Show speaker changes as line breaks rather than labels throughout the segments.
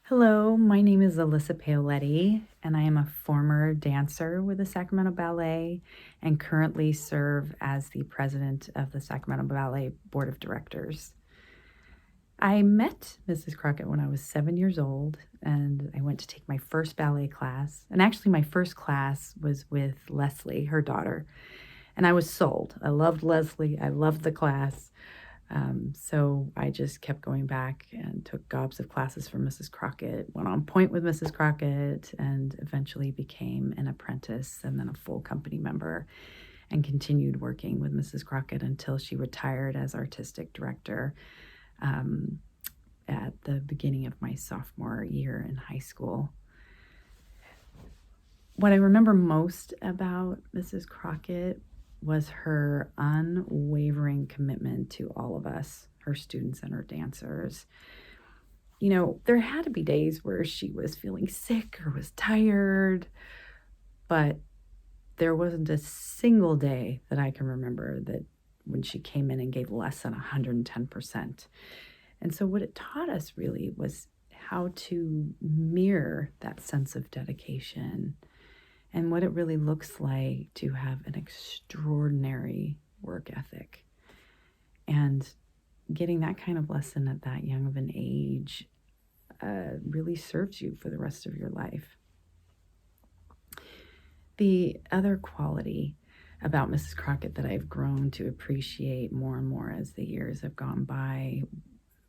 Hello, my name is Alyssa Paoletti, and I am a former dancer with the Sacramento Ballet and currently serve as the president of the Sacramento Ballet Board of Directors. I met Mrs. Crockett when I was 7 years old, and I went to take my first ballet class. And actually, my first class was with Leslie, her daughter, and I was sold. I loved Leslie, I loved the class. So I just kept going back and took gobs of classes from Mrs. Crockett, went on point with Mrs. Crockett, and eventually became an apprentice and then a full company member and continued working with Mrs. Crockett until she retired as artistic director at the beginning of my sophomore year in high school. What I remember most about Mrs. Crockett was her unwavering commitment to all of us, her students and her dancers. You know, there had to be days where she was feeling sick or was tired, but there wasn't a single day that I can remember that when she came in and gave less than 110%. And so what it taught us really was how to mirror that sense of dedication and what it really looks like to have an extraordinary work ethic. And getting that kind of lesson at that young of an age really serves you for the rest of your life. The other quality about Mrs. Crockett that I've grown to appreciate more and more as the years have gone by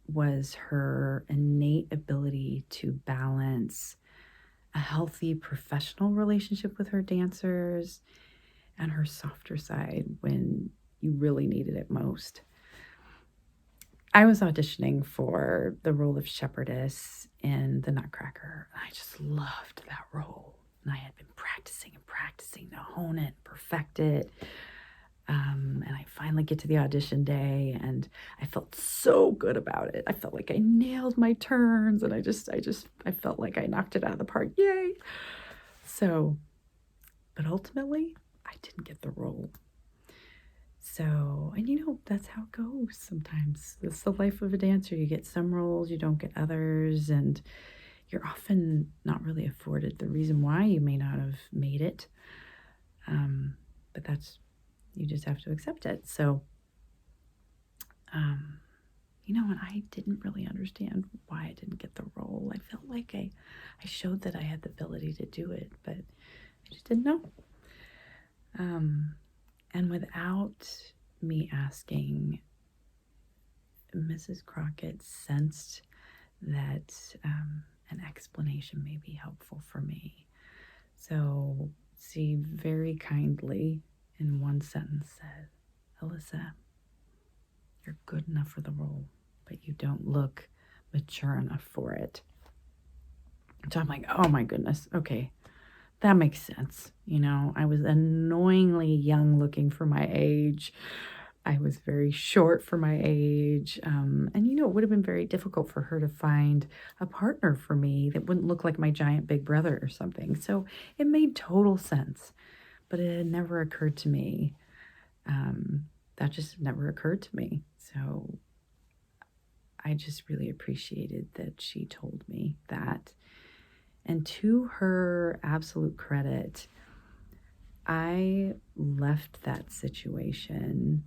was her innate ability to balance a healthy professional relationship with her dancers and her softer side when you really needed it most. I was auditioning for the role of shepherdess in The Nutcracker, and I just loved that role. And I had been practicing and practicing to hone it, perfect it. And I finally get to the audition day, and I felt so good about it. I felt like I nailed my turns, and I felt like I knocked it out of the park. Yay! So, but ultimately, I didn't get the role. So, and you know, that's how it goes sometimes. It's the life of a dancer. You get some roles, you don't get others, and you're often not really afforded the reason why you may not have made it. But you just have to accept it. So, you know, and I didn't really understand why I didn't get the role. I felt like I showed that I had the ability to do it, but I just didn't know. And without me asking, Mrs. Crockett sensed that an explanation may be helpful for me. So she very kindly, in one sentence, said, "Alyssa, you're good enough for the role, but you don't look mature enough for it." So I'm like, oh my goodness, okay, that makes sense. You know, I was annoyingly young looking for my age. I was very short for my age. And, you know, it would have been very difficult for her to find a partner for me that wouldn't look like my giant big brother or something. So it made total sense. But it had never occurred to me. That just never occurred to me. So I just really appreciated that she told me that. And to her absolute credit, I left that situation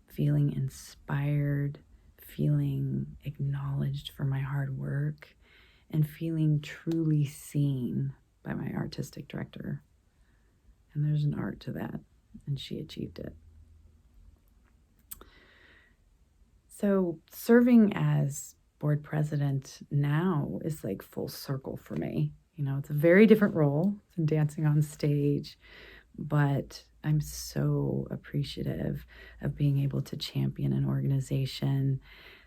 feeling inspired, feeling acknowledged for my hard work, and feeling truly seen by my artistic director. And there's an art to that, and she achieved it. So serving as board president now is like full circle for me. You know, it's a very different role than dancing on stage, but I'm so appreciative of being able to champion an organization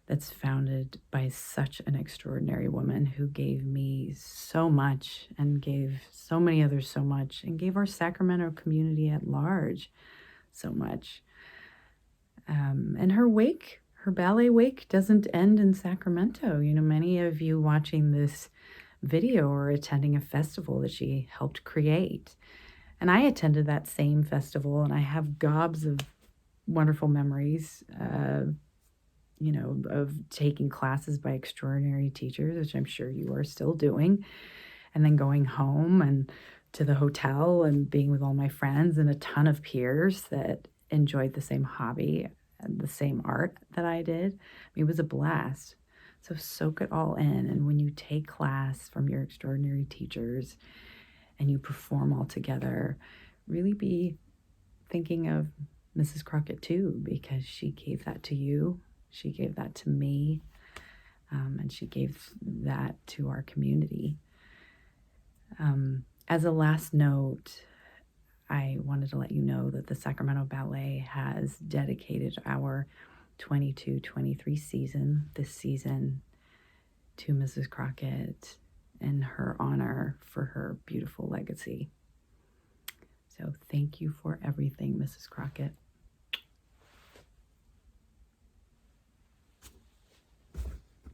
that's founded by such an extraordinary woman who gave me so much and gave so many others so much and gave our Sacramento community at large so much. And her ballet wake doesn't end in Sacramento. You know, many of you watching this video are attending a festival that she helped create. And I attended that same festival, and I have gobs of wonderful memories. of taking classes by extraordinary teachers, which I'm sure you are still doing, and then going home and to the hotel and being with all my friends and a ton of peers that enjoyed the same hobby and the same art that I did. I mean, it was a blast. So soak it all in. And when you take class from your extraordinary teachers and you perform all together, really be thinking of Mrs. Crockett too, because she gave that to you. She gave that to me. And she gave that to our community. As a last note, I wanted to let you know that the Sacramento Ballet has dedicated our 22-23 season, this season, to Mrs. Crockett in her honor for her beautiful legacy. So thank you for everything, Mrs. Crockett.